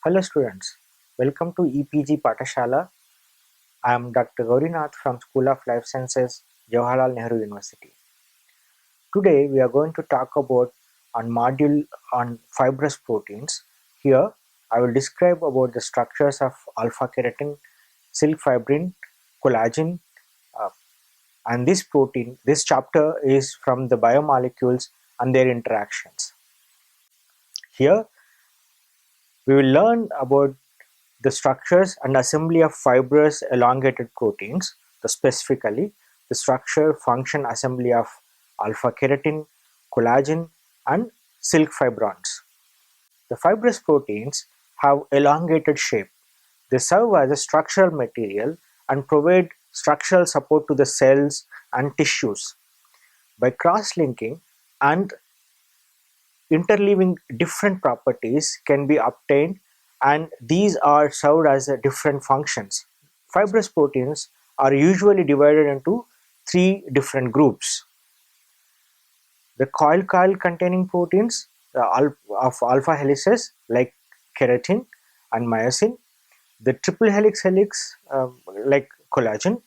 Hello students, welcome to EPG Patashala. I am Dr. Gaurinath from School of Life Sciences, Jawaharlal Nehru University. Today we are going to talk about on module on fibrous proteins. Here I will describe about the structures of alpha keratin, silk fibrin, collagen, uh, and this chapter is from the biomolecules and their interactions. Here we will learn about the structures and assembly of fibrous elongated proteins, specifically the structure, function, assembly of alpha keratin, collagen, and silk fibrons. The fibrous proteins have elongated shape. They serve as a structural material and provide structural support to the cells and tissues. By cross-linking and interleaving, different properties can be obtained, and these are served as different functions. Fibrous proteins are usually divided into three different groups. The coil containing proteins of alpha helices like keratin and myosin, the triple helix like collagen,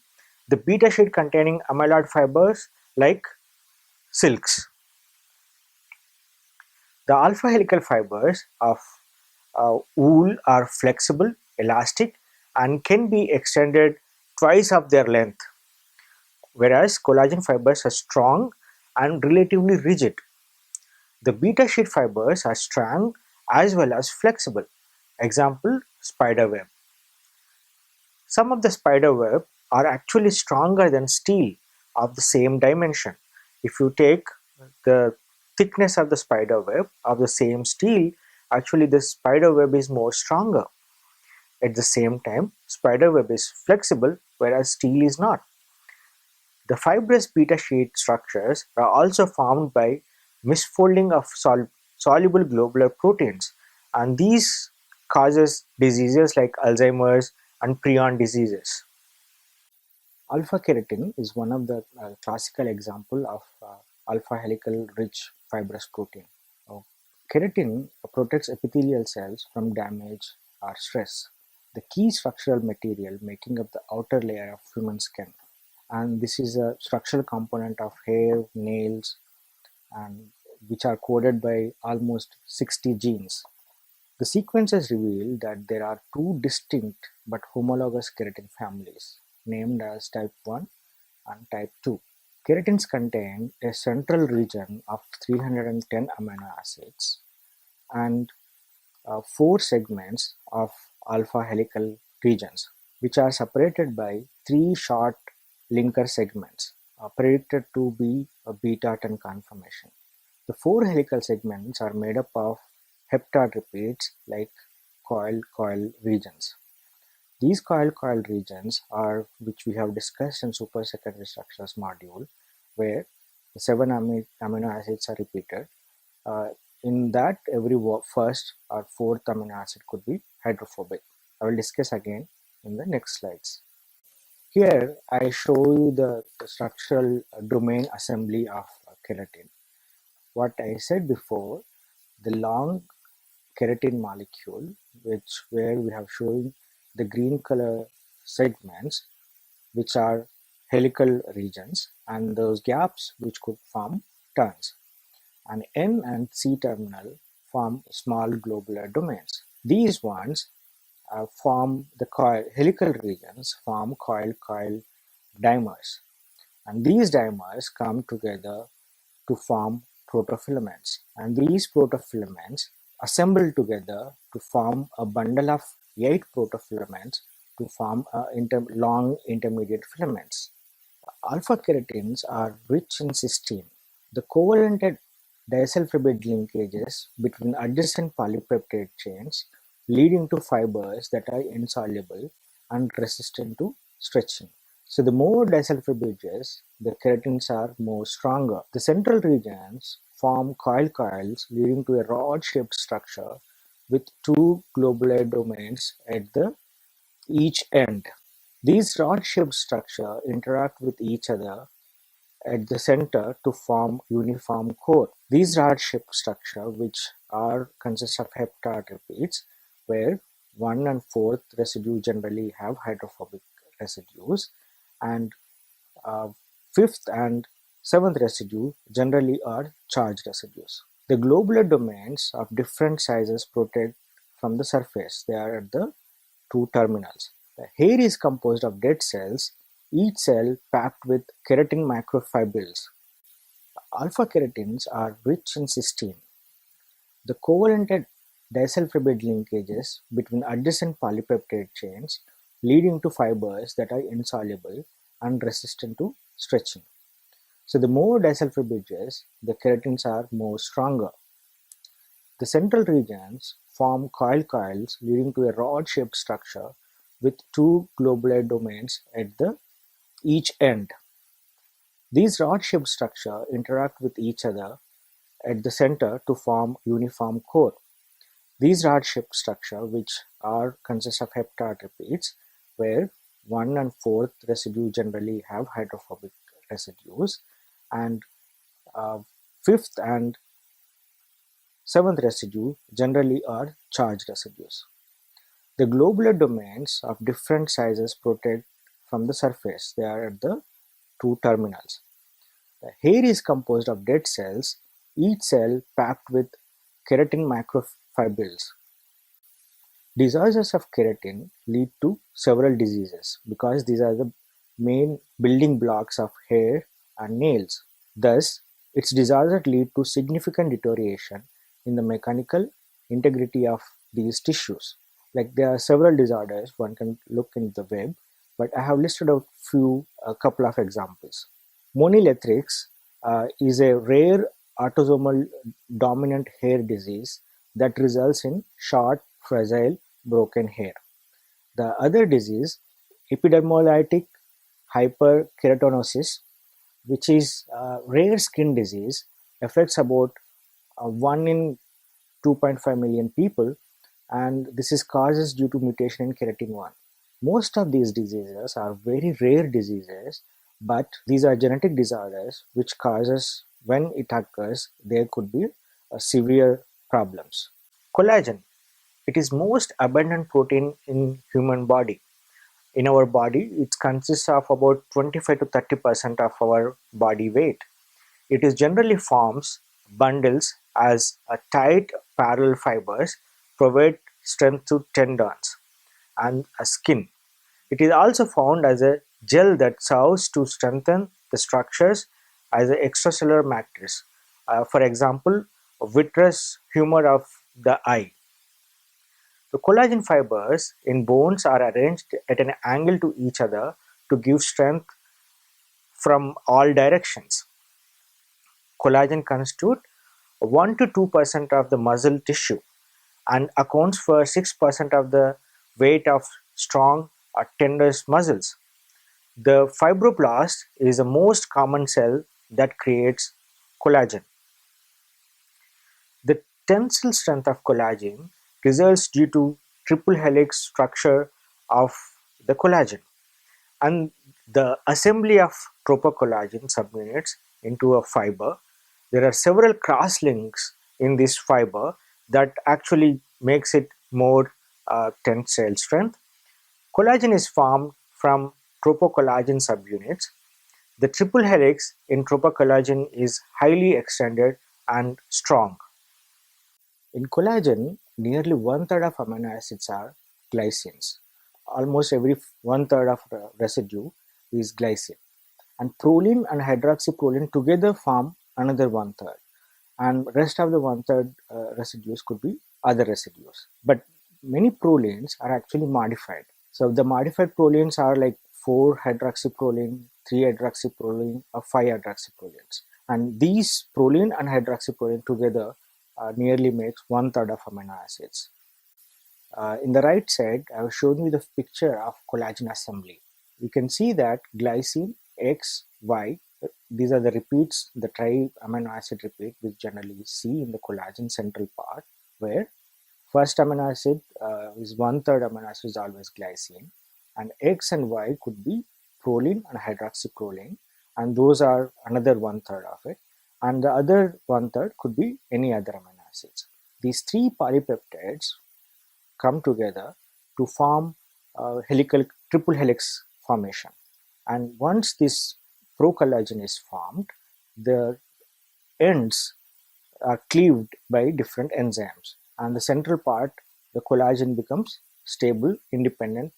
the beta sheet containing amyloid fibers like silks. The alpha helical fibers of wool are flexible, elastic, and can be extended twice of their length, whereas collagen fibers are strong and relatively rigid. The beta sheet fibers are strong as well as flexible. Example, spider web. Some of the spider web are actually stronger than steel of the same dimension. If you take the thickness of the spider web of the same steel, actually the spider web is more stronger. At the same time, spider web is flexible whereas steel is not. The fibrous beta sheet structures are also formed by misfolding of soluble globular proteins, and these causes diseases like Alzheimer's and prion diseases. Alpha keratin is one of the classical example of alpha helical rich fibrous protein. Uh, Keratin protects epithelial cells from damage or stress, the key structural material making up the outer layer of human skin. And this is a structural component of hair, nails, and which are coded by almost 60 genes. The sequences reveal that there are two distinct but homologous keratin families, named as type 1 and type 2. Keratins contain a central region of 310 amino acids and four segments of alpha helical regions, which are separated by three short linker segments, predicted to be a beta-10 conformation. The four helical segments are made up of heptad repeats like coil-coil regions. These coil-coil regions are, which we have discussed in supersecondary structures module, where the seven amino acids are repeated. Uh, in that, every first or fourth amino acid could be hydrophobic. I will discuss again in the next slides. Here, I show you the structural domain assembly of keratin. What I said before, the long keratin molecule, where we have shown the green color segments, which are helical regions, and those gaps which could form turns. And N and C terminal form small globular domains. These ones form the helical regions form coil-coil dimers, and these dimers come together to form protofilaments, and these protofilaments assemble together to form a bundle of 8 protofilaments to form long intermediate filaments. Alpha keratins are rich in cysteine. The covalent disulfide linkages between adjacent polypeptide chains, leading to fibers that are insoluble and resistant to stretching. So the more disulfides, the keratins are more stronger. The central regions form coils leading to a rod-shaped structure with two globular domains at the each end. These rod-shaped structures interact with each other at the center to form uniform core. These rod-shaped structure, which are consist of heptad repeats, where 1 and 4th residue generally have hydrophobic residues, and uh, 5th and 7th residue generally are charged residues. The globular domains of different sizes protect from the surface. They are at the two terminals. The hair is composed of dead cells, each cell packed with keratin microfibrils. Alpha-keratins are rich in cysteine. The covalent disulfide linkages between adjacent polypeptide chains leading to fibers that are insoluble and resistant to stretching. So the more disulfide bridges, the keratins are more stronger. The central regions form coils leading to a rod-shaped structure with two globular domains at the each end. These rod-shaped structures interact with each other at the center to form uniform core. These rod-shaped structures, which are consist of heptad repeats, where 1 and 4th residue generally have hydrophobic residues, and 5th and 7th residue generally are charged residues. The globular domains of different sizes protect from the surface. They are at the two terminals. The hair is composed of dead cells, each cell packed with keratin microfibrils. Disorders of keratin lead to several diseases because these are the main building blocks of hair and nails. Thus, its disorders lead to significant deterioration in the mechanical integrity of these tissues. Like there are several disorders one can look in the web, but I have listed a couple of examples. Mononellithics is a rare autosomal dominant hair disease that results in short, fragile, broken hair. The other disease, epidermolytic hyperkeratosis, which is a rare skin disease, affects about 1 in 2.5 million people, and this is causes due to mutation in keratin 1. Most of these diseases are very rare diseases, but these are genetic disorders which causes, when it occurs, there could be severe problems. Collagen. It is most abundant protein in human body. In our body, it consists of about 25 to 30% of our body weight. It is generally forms bundles as a tight parallel fibers provide strength to tendons and a skin. It is also found as a gel that serves to strengthen the structures as an extracellular matrix. For example, vitreous humor of the eye. The collagen fibers in bones are arranged at an angle to each other to give strength from all directions. Collagen constitutes 1 to 2% of the muscle tissue and accounts for 6% of the weight of strong or tender muscles. The fibroblast is the most common cell that creates collagen. The tensile strength of collagen results due to triple helix structure of the collagen and the assembly of tropocollagen subunits into a fiber. There are several cross links in this fiber that actually makes it more tensile strength. Collagen is formed from tropocollagen subunits. The triple helix in tropocollagen is highly extended and strong. In collagen, nearly one-third of amino acids are glycines. Almost every one-third of the residue is glycine. And proline and hydroxyproline together form another one-third. And rest of the one-third residues could be other residues. But many prolines are actually modified. So the modified prolines are like 4-hydroxyproline, 3-hydroxyproline, or 5-hydroxyprolines. And these proline and hydroxyproline together nearly makes one-third of amino acids. In the right side, I have shown you the picture of collagen assembly. You can see that glycine, X, Y, these are the repeats, the tri-amino acid repeat, which generally see in the collagen central part, where first amino acid is one-third amino acid is always glycine, and X and Y could be proline and hydroxyproline, and those are another one-third of it, and the other one-third could be any other amino acids. These three polypeptides come together to form triple helix formation. And once this procollagen is formed, the ends are cleaved by different enzymes, and the central part, the collagen, becomes stable, independent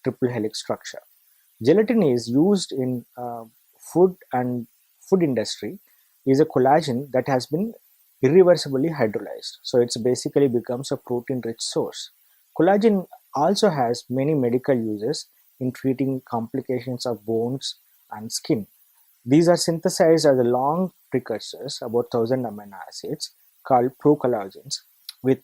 triple helix structure. Gelatin is used in food and food industry. Is a collagen that has been irreversibly hydrolyzed, so it's basically becomes a protein-rich source. Collagen also has many medical uses in treating complications of bones and skin. These are synthesized as long precursors, about 1000 amino acids, called procollagens, with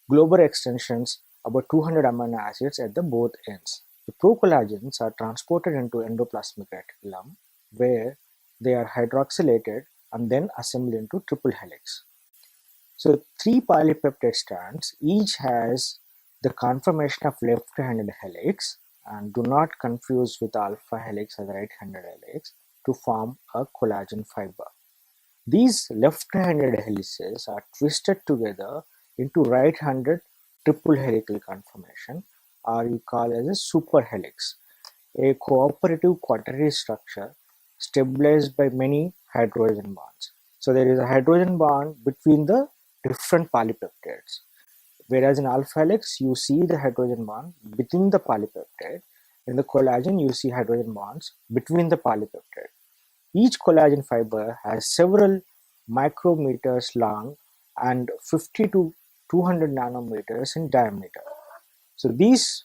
global extensions about 200 amino acids at the both ends. The procollagens are transported into endoplasmic reticulum, where they are hydroxylated and then assembled into triple helix. So three polypeptide strands each has the conformation of left-handed helix, and do not confuse with alpha helix as right-handed helix, to form a collagen fiber. These left-handed helices are twisted together into right-handed triple helical conformation, or you call as a superhelix, a cooperative quaternary structure stabilized by many hydrogen bonds. So there is a hydrogen bond between the different polypeptides. Whereas in alpha helix, you see the hydrogen bond within the polypeptide. In the collagen, you see hydrogen bonds between the polypeptide. Each collagen fiber has several micrometers long and 50 to 200 nanometers in diameter. So these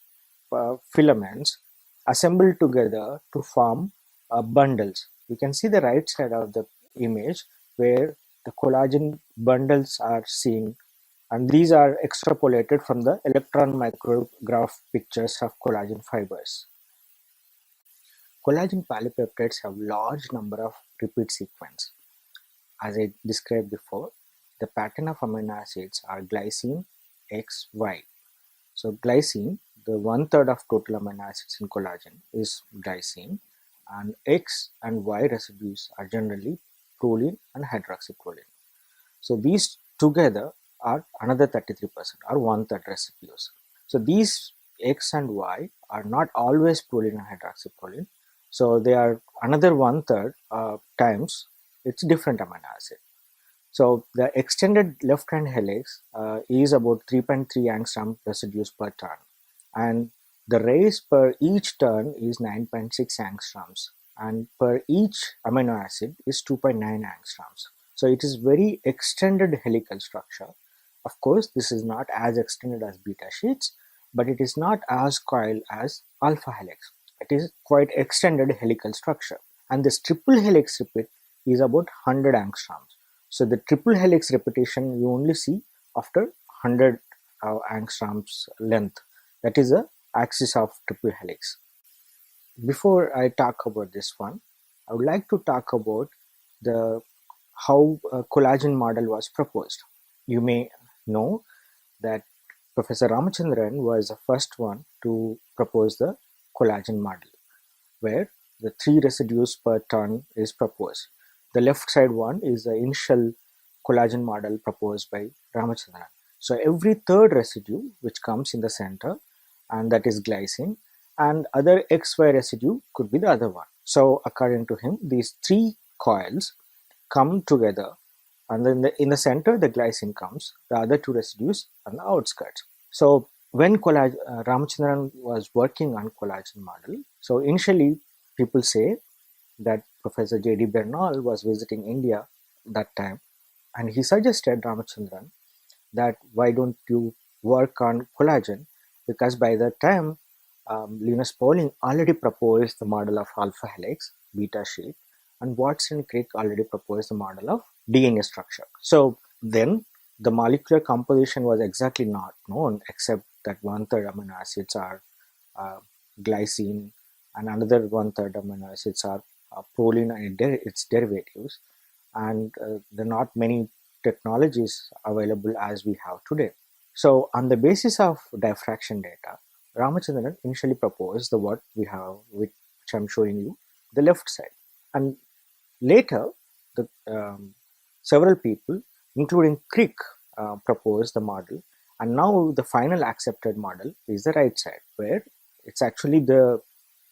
filaments assemble together to form bundles. You can see the right side of the image where the collagen bundles are seen, and these are extrapolated from the electron micrograph pictures of collagen fibers. Collagen polypeptides have large number of repeat sequence. As I described before, the pattern of amino acids are glycine, X, Y. So glycine, the 1/3 of total amino acids in collagen is glycine, and X and Y residues are generally proline and hydroxyproline. So these together are another 33% or 1/3 residues. So these X and Y are not always proline and hydroxyproline. So they are another 1/3 times it's different amino acid. So the extended left-hand helix is about 3.3 angstrom residues per turn, and the raise per each turn is 9.6 angstroms, and per each amino acid is 2.9 angstroms. So it is very extended helical structure. Of course, this is not as extended as beta sheets, but it is not as coiled as alpha helix. It is quite extended helical structure, and this triple helix repeat is about 100 angstroms. So the triple helix repetition you only see after 100 angstroms length. That is the axis of triple helix. Before I talk about this one, I would like to talk about the how a collagen model was proposed. You may know that Professor Ramachandran was the first one to propose the collagen model, where the 3 residues per turn is proposed. The left side one is the initial collagen model proposed by Ramachandran. So every third residue which comes in the center, and that is glycine, and other XY residue could be the other one. So according to him, these 3 coils come together, and then in the center the glycine comes, the other 2 residues on the outskirts. So when Ramachandran was working on collagen model, so initially people say that Professor J.D. Bernal was visiting India that time, and he suggested Ramachandran that why don't you work on collagen, because by that time Linus Pauling already proposed the model of alpha helix, beta sheet, and Watson Crick already proposed the model of DNA structure. So then the molecular composition was exactly not known, except that 1/3 amino acids are glycine, and another 1/3 amino acids are proline and its derivatives, and there are not many technologies available as we have today. So on the basis of diffraction data, Ramachandran initially proposed the what we have, which I'm showing you, the left side. And later, the several people, including Crick, proposed the model, And now the final accepted model is the right side, where it's actually the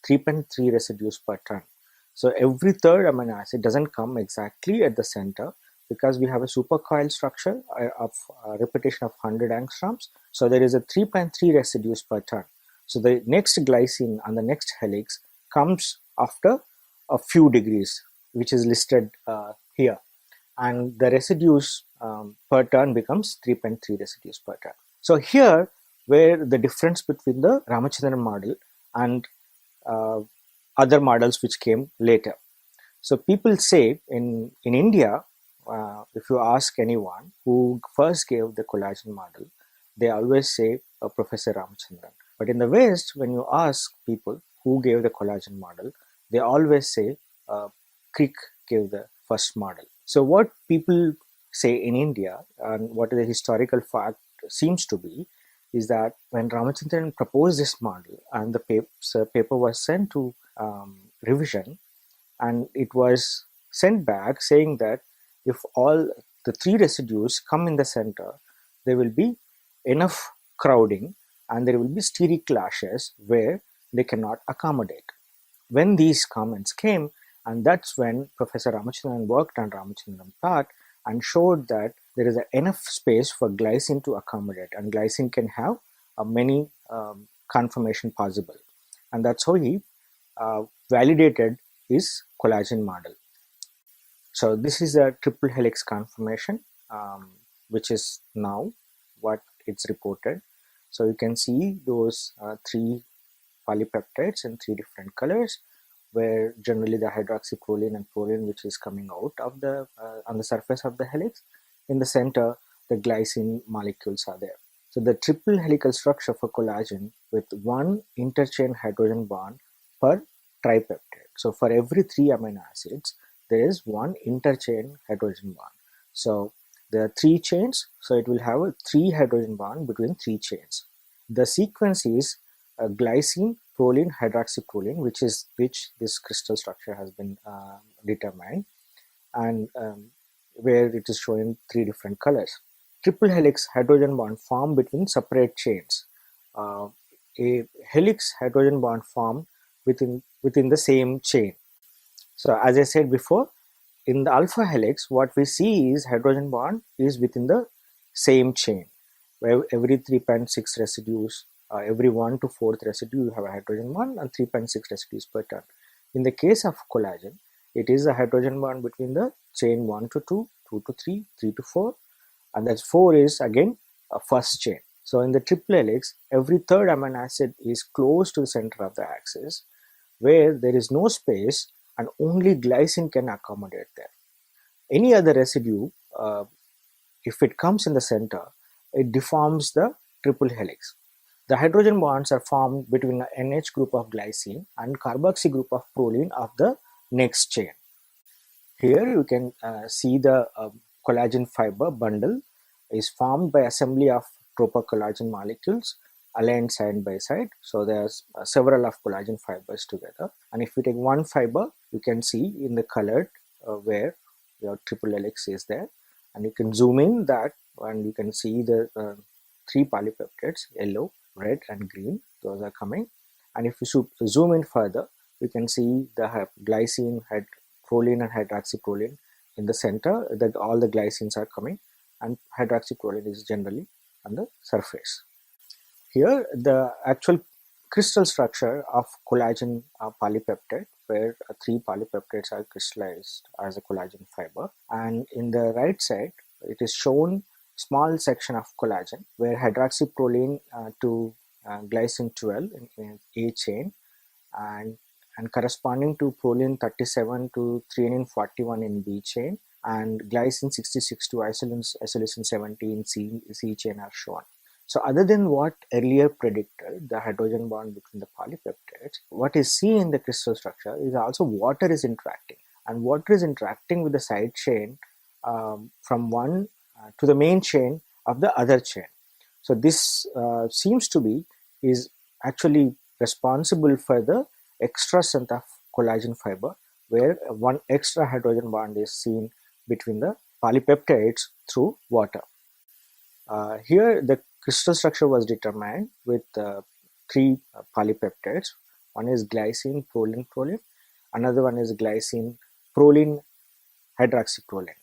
3.3 residues per ton. So every third amino acid doesn't come exactly at the center, because we have a supercoiled structure of repetition of 100 angstroms. So there is a 3.3 residues per ton. So the next glycine on the next helix comes after a few degrees, which is listed here, and the residues per turn becomes 3.3 residues per turn. So here, where the difference between the Ramachandran model and uh, other models which came later. So people say in India, if you ask anyone who first gave the collagen model, they always say Professor Ramachandran. But in the West, when you ask people who gave the collagen model, they always say Crick gave the first model. So what people say in India, and what the historical fact seems to be, is that when Ramachandran proposed this model and the paper was sent to revision, and it was sent back saying that if all the three residues come in the center, there will be enough crowding and there will be steric clashes where they cannot accommodate. When these comments came, and that's when Professor Ramachandran worked on Ramachandran plot and showed that there is enough space for glycine to accommodate, and glycine can have many conformation possible. And that's how he validated his collagen model. So this is a triple helix conformation, which is now what it's reported. So you can see those three polypeptides in three different colors, where generally the hydroxyproline and proline, which is coming out of the on the surface of the helix. In the center, the glycine molecules are there. So the triple helical structure for collagen with one interchain hydrogen bond per tripeptide. So for every three amino acids, there is one interchain hydrogen bond. So there are three chains, so it will have a three hydrogen bond between three chains. The sequence is glycine, proline, hydroxyproline, which this crystal structure has been determined, and where it is showing three different colors. Triple helix hydrogen bond formed between separate chains. A helix hydrogen bond formed within the same chain. So as I said before, in the alpha helix, what we see is hydrogen bond is within the same chain, where every 3.6 residues, every 1 to 4th residue, you have a hydrogen bond and 3.6 residues per turn. In the case of collagen, it is a hydrogen bond between the chain 1 to 2, 2 to 3, 3 to 4, and that 4 is again a first chain. So in the triple helix, every third amino acid is close to the center of the axis, where there is no space and only glycine can accommodate there. Any other residue, if it comes in the center, it deforms the triple helix. The hydrogen bonds are formed between the NH group of glycine and carboxy group of proline of the next chain. Here you can see the collagen fiber bundle is formed by assembly of tropocollagen molecules aligned side by side. So there's several of collagen fibers together. And if we take one fiber, you can see in the colored where your triple helix is there. And you can zoom in that and you can see the three polypeptides, yellow, red and green. Those are coming. And if you zoom in further, you can see the glycine, proline and hydroxyproline in the center. That all the glycines are coming, and hydroxyproline is generally on the surface. Here, the actual crystal structure of collagen polypeptide, where three polypeptides are crystallized as a collagen fiber, and in the right side, it is shown small section of collagen where hydroxyproline to glycine 12 in A chain, and corresponding to proline 37 to threonine 41 in B chain, and glycine 66 to isoleucine 70 in C chain are shown. So other than what earlier predicted, the hydrogen bond between the polypeptides, what is seen in the crystal structure is also water is interacting, and water is interacting with the side chain from one to the main chain of the other chain. So this seems to be is actually responsible for the extra strength of collagen fiber, where one extra hydrogen bond is seen between the polypeptides through water. Here the crystal structure was determined with three polypeptides. One is glycine, proline, proline. Another one is glycine, proline, hydroxyproline.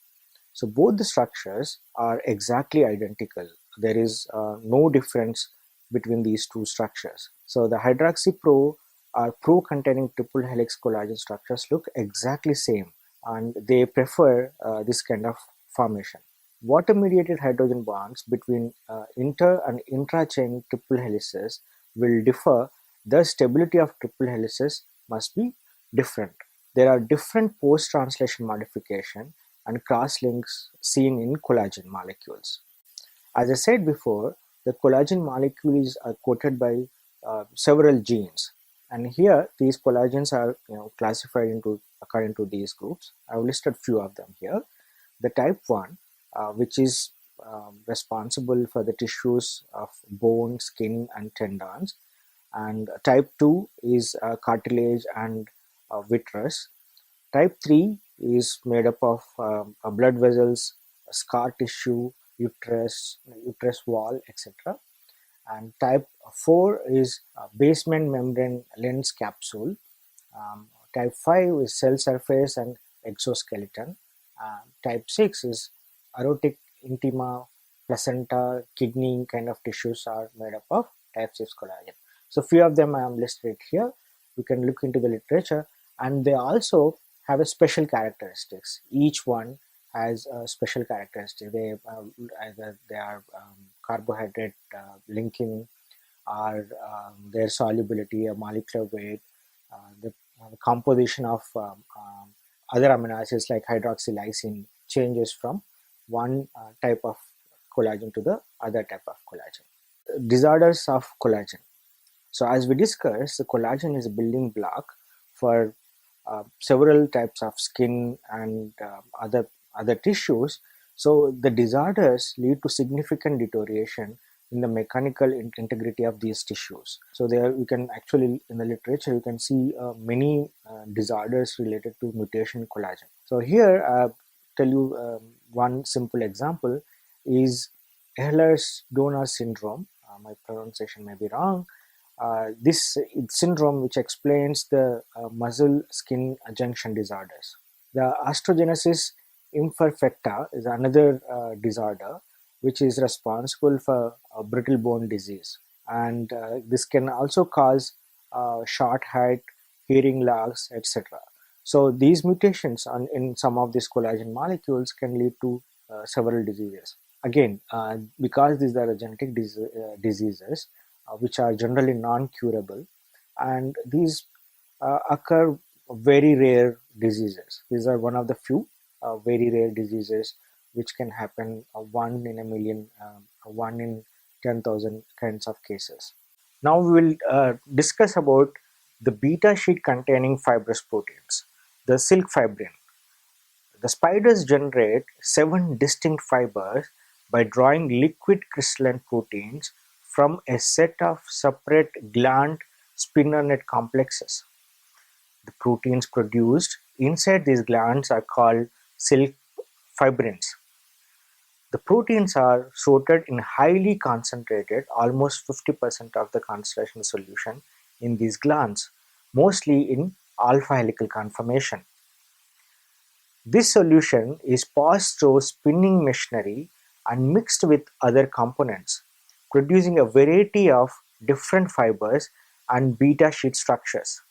So both the structures are exactly identical. There is no difference between these two structures. So the hydroxypro or pro containing triple helix collagen structures look exactly same, and they prefer this kind of formation. Water mediated hydrogen bonds between inter and intra chain triple helices will differ, thus stability of triple helices must be different. There are different post translation modification and cross links seen in collagen molecules. As I said before, the collagen molecule is coated by several genes, and here these collagens are classified into according to these groups. I have listed few of them here. The type 1, which is responsible for the tissues of bone, skin, and tendons, and type 2 is cartilage and vitreous. Type 3 is made up of blood vessels, scar tissue, uterus wall, etc. And type 4 is basement membrane lens capsule. Type 5 is cell surface and exoskeleton. Type 6 is aortic intima, placenta, kidney kind of tissues are made up of type 6 collagen. So few of them I am listed here. You can look into the literature, and they also have a special characteristics. Each one has a special characteristic. They either they are carbohydrate linking, or their solubility, or molecular weight, the composition of other amino acids like hydroxylysine changes from one type of collagen to the other type of collagen. Disorders of collagen. So as we discussed, the collagen is a building block for several types of skin and other tissues. So the disorders lead to significant deterioration in the mechanical integrity of these tissues. So there you can actually, in the literature, you can see many disorders related to mutation in collagen. So here tell you one simple example is Ehlers-Danlos syndrome. My pronunciation may be wrong. This syndrome, which explains the muscle-skin junction disorders. The osteogenesis imperfecta is another disorder which is responsible for brittle bone disease, and this can also cause short height, hearing loss, etc. So these mutations in some of these collagen molecules can lead to several diseases. Again, because these are genetic diseases, which are generally non-curable, and these occur very rare diseases. These are one of the few very rare diseases which can happen 1 in a million, 1 in 10,000 kinds of cases. Now we will discuss about the beta sheet containing fibrous proteins, the silk fibrin. The spiders generate 7 distinct fibers by drawing liquid crystalline proteins from a set of separate gland spinner net complexes. The proteins produced inside these glands are called silk fibrins. The proteins are sorted in highly concentrated, almost 50% of the concentration solution in these glands, mostly in alpha helical conformation. This solution is passed through spinning machinery and mixed with other components, producing a variety of different fibers and beta sheet structures.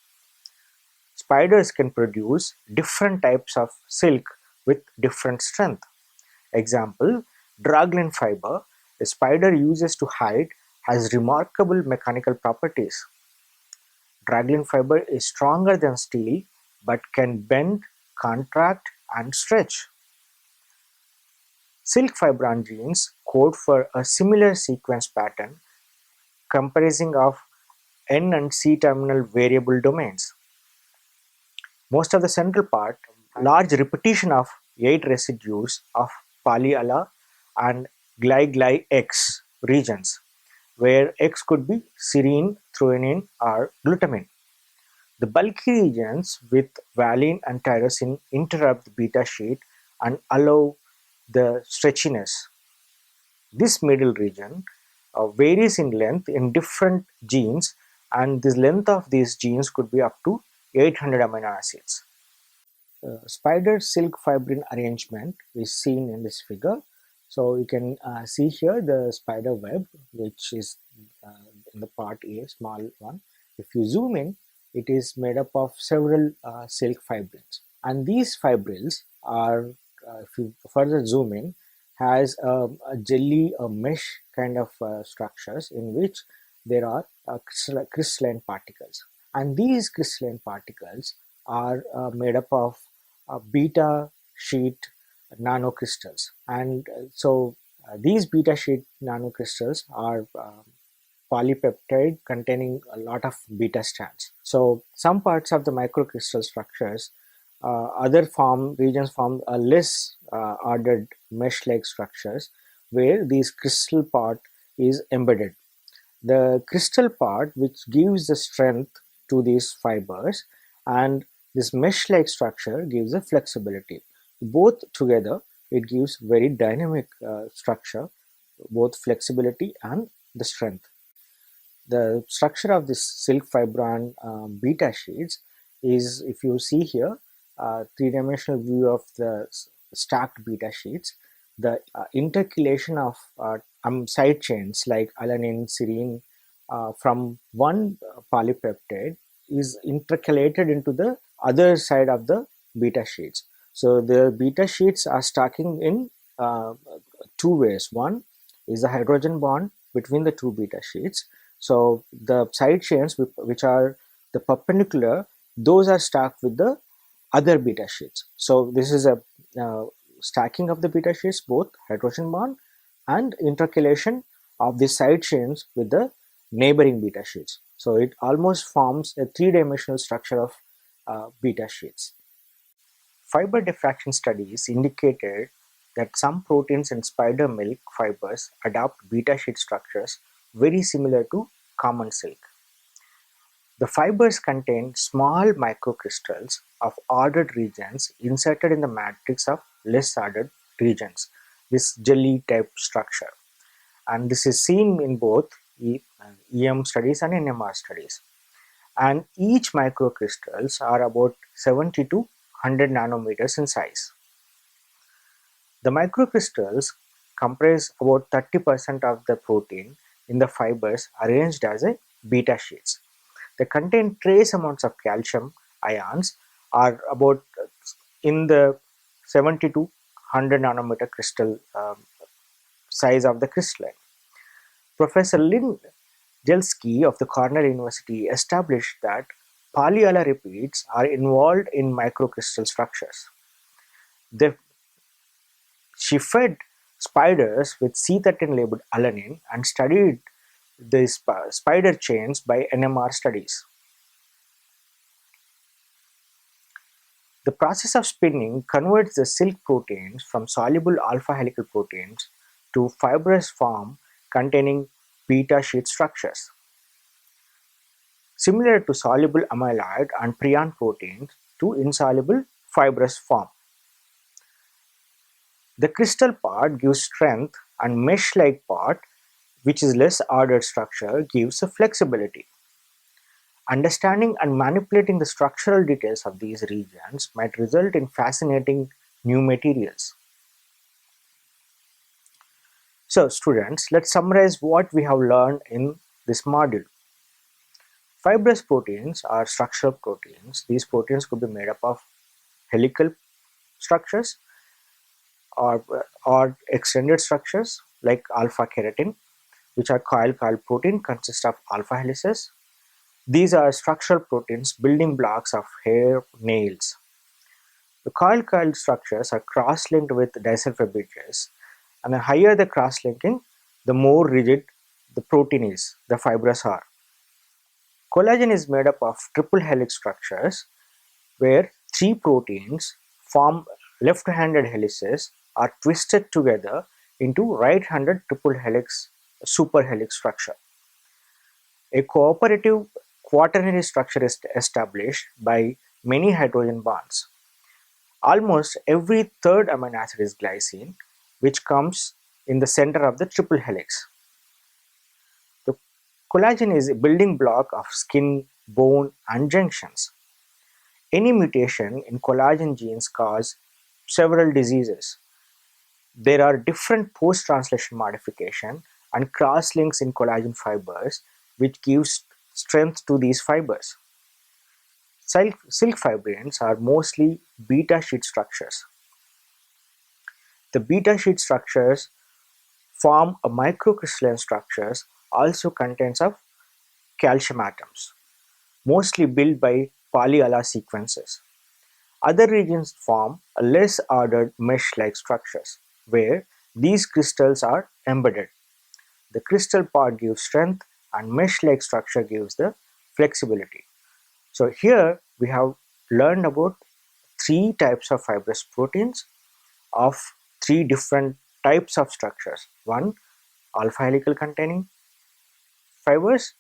Spiders can produce different types of silk with different strength. Example, dragline fiber, a spider uses to hide, has remarkable mechanical properties. Dragline fiber is stronger than steel but can bend, contract, and stretch. Silk fibrin genes code for a similar sequence pattern comprising of N and C terminal variable domains. Most of the central part, large repetition of 8 residues of poly-ala and gly-gly-X regions, where X could be serine, threonine, or glutamine. The bulky regions with valine and tyrosine interrupt the beta sheet and allow the stretchiness. This middle region varies in length in different genes, and the length of these genes could be up to 800 amino acids. Spider silk fibrin arrangement is seen in this figure. So you can see here the spider web, which is in the part A, small one. If you zoom in, it is made up of several silk fibrils, and these fibrils are, if you further zoom in, has a jelly, a mesh kind of structures in which there are crystalline particles, and these crystalline particles are made up of beta sheet nanocrystals, and these beta sheet nanocrystals are polypeptide containing a lot of beta strands. So some parts of the microcrystal structures, other regions form a less ordered mesh-like structures where this crystal part is embedded. The crystal part which gives the strength to these fibers, and this mesh-like structure gives the flexibility. Both together it gives very dynamic structure, both flexibility and the strength. The structure of this silk fibrin beta sheets is, if you see here, three-dimensional view of the stacked beta sheets. The intercalation of side chains like alanine, serine from one polypeptide is intercalated into the other side of the beta sheets. So the beta sheets are stacking in two ways. One is the hydrogen bond between the two beta sheets. So the side chains which are the perpendicular, those are stacked with the other beta sheets. So this is a stacking of the beta sheets, both hydrogen bond and intercalation of the side chains with the neighboring beta sheets. So it almost forms a three-dimensional structure of beta sheets. Fiber diffraction studies indicated that some proteins in spider milk fibers adopt beta sheet structures very similar to common silk. The fibers contain small microcrystals of ordered regions inserted in the matrix of less ordered regions, this jelly type structure. And this is seen in both EM studies and NMR studies. And each microcrystals are about 70 to 100 nanometers in size. The microcrystals comprise about 30% of the protein in the fibers arranged as a beta sheets. They contain trace amounts of calcium ions, are about in the 70 to 100 nanometer crystal size of the crystalline. Professor Lynn Jelski of the Cornell University established that polyala repeats are involved in microcrystal structures. She fed spiders with C13 labeled alanine and studied the spider chains by NMR studies. The process of spinning converts the silk proteins from soluble alpha helical proteins to fibrous form containing beta sheet structures. Similar to soluble amyloid and prion proteins to insoluble fibrous form. The crystal part gives strength, and mesh-like part, which is less ordered structure, gives a flexibility. Understanding and manipulating the structural details of these regions might result in fascinating new materials. So students, let's summarize what we have learned in this module. Fibrous proteins are structural proteins. These proteins could be made up of helical structures or extended structures like alpha keratin, which are coil-coil protein, consist of alpha helices. These are structural proteins, building blocks of hair, nails. The coil-coil structures are cross-linked with disulfide bridges, and the higher the cross-linking, the more rigid the protein is, the fibers are. Collagen is made up of triple helix structures where three proteins form left-handed helices are twisted together into right-handed triple helix superhelix structure. A cooperative quaternary structure is established by many hydrogen bonds. Almost every third amino acid is glycine, which comes in the center of the triple helix. Collagen is a building block of skin, bone, and junctions. Any mutation in collagen genes cause several diseases. There are different post-translation modification and cross-links in collagen fibers which gives strength to these fibers. Silk fibrins are mostly beta sheet structures. The beta sheet structures form a microcrystalline structures also contains of calcium atoms, mostly built by poly-ala sequences. Other regions form a less ordered mesh-like structures, where these crystals are embedded. The crystal part gives strength and mesh-like structure gives the flexibility. So here we have learned about three types of fibrous proteins of three different types of structures. One, alpha helical containing fibers,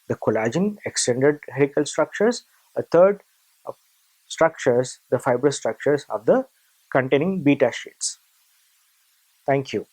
the collagen extended helical structures, a third structures, the fibrous structures of the containing beta sheets. Thank you.